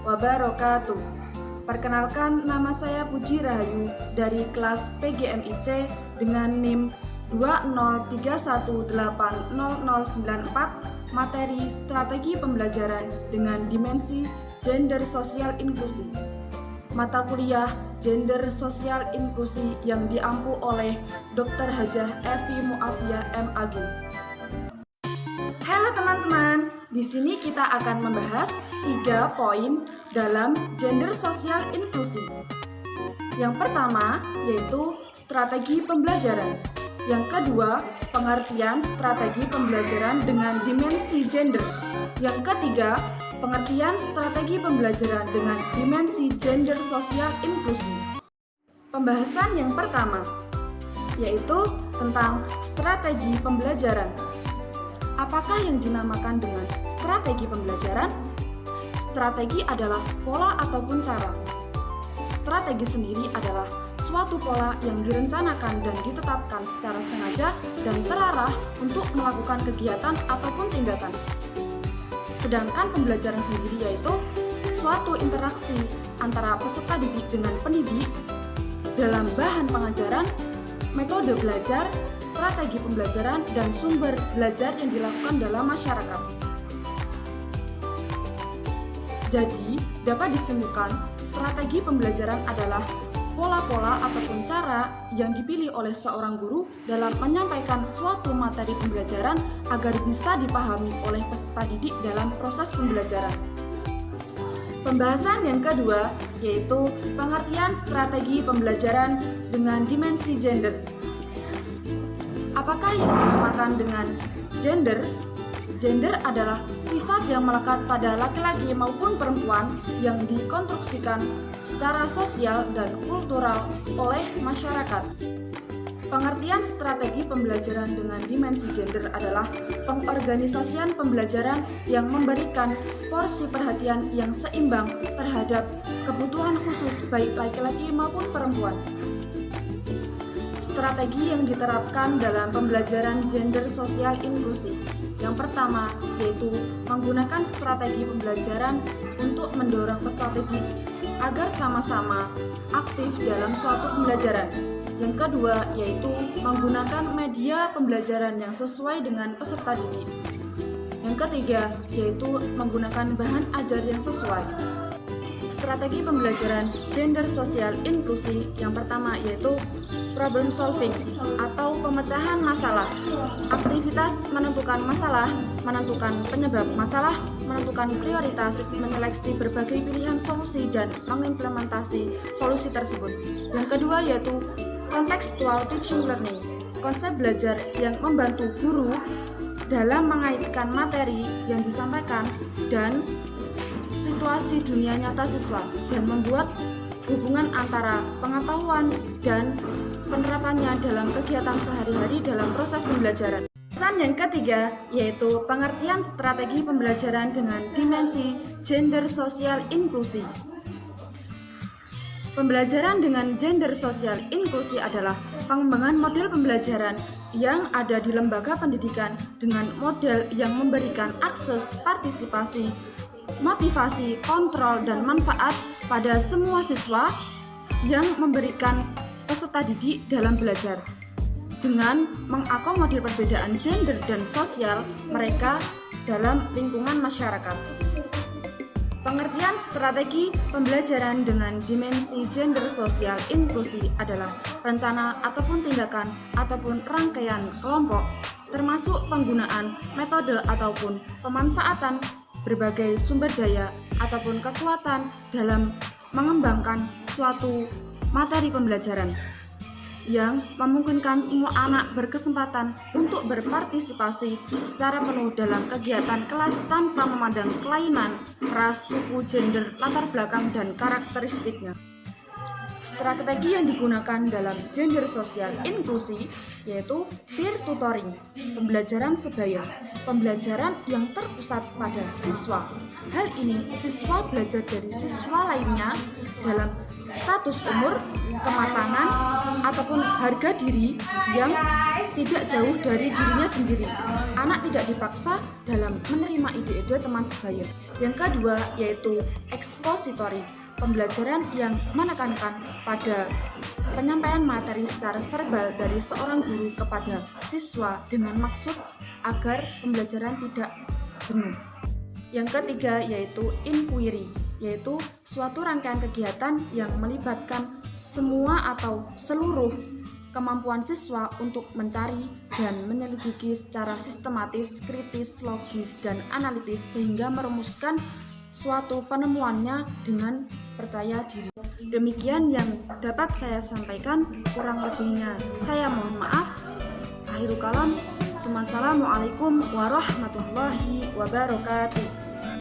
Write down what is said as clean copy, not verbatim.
wabarakatuh. Perkenalkan, nama saya Puji Rahayu dari kelas PGMIC dengan NIM 203180094, materi strategi pembelajaran dengan dimensi gender sosial inklusi. Mata kuliah Gender Sosial Inklusi yang diampu oleh Dr. Hajah Evi Muafia MAG. Halo teman-teman, di sini kita akan membahas 3 poin dalam gender sosial inklusi. Yang pertama yaitu strategi pembelajaran. Yang kedua, pengertian strategi pembelajaran dengan dimensi gender. Yang ketiga, pengertian strategi pembelajaran dengan dimensi gender sosial inklusi. Pembahasan yang pertama yaitu tentang strategi pembelajaran. Apakah yang dinamakan dengan strategi pembelajaran? Strategi adalah pola ataupun cara. Strategi sendiri adalah suatu pola yang direncanakan dan ditetapkan secara sengaja dan terarah untuk melakukan kegiatan ataupun tindakan. Sedangkan pembelajaran sendiri yaitu suatu interaksi antara peserta didik dengan pendidik dalam bahan pengajaran, metode belajar, strategi pembelajaran, dan sumber belajar yang dilakukan dalam masyarakat. Jadi, dapat disimpulkan, strategi pembelajaran adalah pola-pola ataupun cara yang dipilih oleh seorang guru dalam menyampaikan suatu materi pembelajaran agar bisa dipahami oleh peserta didik dalam proses pembelajaran. Pembahasan yang kedua yaitu pengertian strategi pembelajaran dengan dimensi gender. Apakah yang dinamakan dengan gender? Gender adalah sifat yang melekat pada laki-laki maupun perempuan yang dikonstruksikan secara sosial dan kultural oleh masyarakat. Pengertian strategi pembelajaran dengan dimensi gender adalah pengorganisasian pembelajaran yang memberikan porsi perhatian yang seimbang terhadap kebutuhan khusus baik laki-laki maupun perempuan. Strategi yang diterapkan dalam pembelajaran gender sosial inklusi. Yang pertama yaitu menggunakan strategi pembelajaran untuk mendorong peserta didik agar sama-sama aktif dalam suatu pembelajaran. Yang kedua yaitu menggunakan media pembelajaran yang sesuai dengan peserta didik. Yang ketiga yaitu menggunakan bahan ajar yang sesuai. Strategi pembelajaran gender sosial inklusi yang pertama yaitu problem solving atau pemecahan masalah. Aktivitas menentukan masalah, menentukan penyebab masalah, menentukan prioritas, menyeleksi berbagai pilihan solusi dan mengimplementasi solusi tersebut. Yang kedua yaitu contextual teaching learning, konsep belajar yang membantu guru dalam mengaitkan materi yang disampaikan dan situasi dunia nyata siswa dan membuat hubungan antara pengetahuan dan penerapannya dalam kegiatan sehari-hari dalam proses pembelajaran. Pesan yang ketiga yaitu pengertian strategi pembelajaran dengan dimensi gender sosial inklusi. Pembelajaran dengan gender sosial inklusi adalah pengembangan model pembelajaran yang ada di lembaga pendidikan dengan model yang memberikan akses, partisipasi, motivasi, kontrol, dan manfaat pada semua siswa yang memberikan peserta didik dalam belajar dengan mengakomodir perbedaan gender dan sosial mereka dalam lingkungan masyarakat. Pengertian strategi pembelajaran dengan dimensi gender sosial inklusi adalah rencana ataupun tindakan ataupun rangkaian kelompok termasuk penggunaan metode ataupun pemanfaatan berbagai sumber daya ataupun kekuatan dalam mengembangkan suatu materi pembelajaran yang memungkinkan semua anak berkesempatan untuk berpartisipasi secara penuh dalam kegiatan kelas tanpa memandang kelainan, ras, suku, gender, latar belakang, dan karakteristiknya. Strategi yang digunakan dalam gender sosial inklusi yaitu peer tutoring, pembelajaran sebaya, pembelajaran yang terpusat pada siswa. Hal ini siswa belajar dari siswa lainnya dalam status umur, kematangan, ataupun harga diri yang tidak jauh dari dirinya sendiri. Anak tidak dipaksa dalam menerima ide-ide teman sebaya. Yang kedua yaitu expository, pembelajaran yang menekankan pada penyampaian materi secara verbal dari seorang guru kepada siswa dengan maksud agar pembelajaran tidak jenuh. Yang ketiga yaitu inquiry, yaitu suatu rangkaian kegiatan yang melibatkan semua atau seluruh kemampuan siswa untuk mencari dan menyelidiki secara sistematis, kritis, logis, dan analitis sehingga merumuskan suatu penemuannya dengan percaya diri. Demikian yang dapat saya sampaikan, kurang lebihnya saya mohon maaf. Akhirul kalam, Assalamualaikum warahmatullahi wabarakatuh.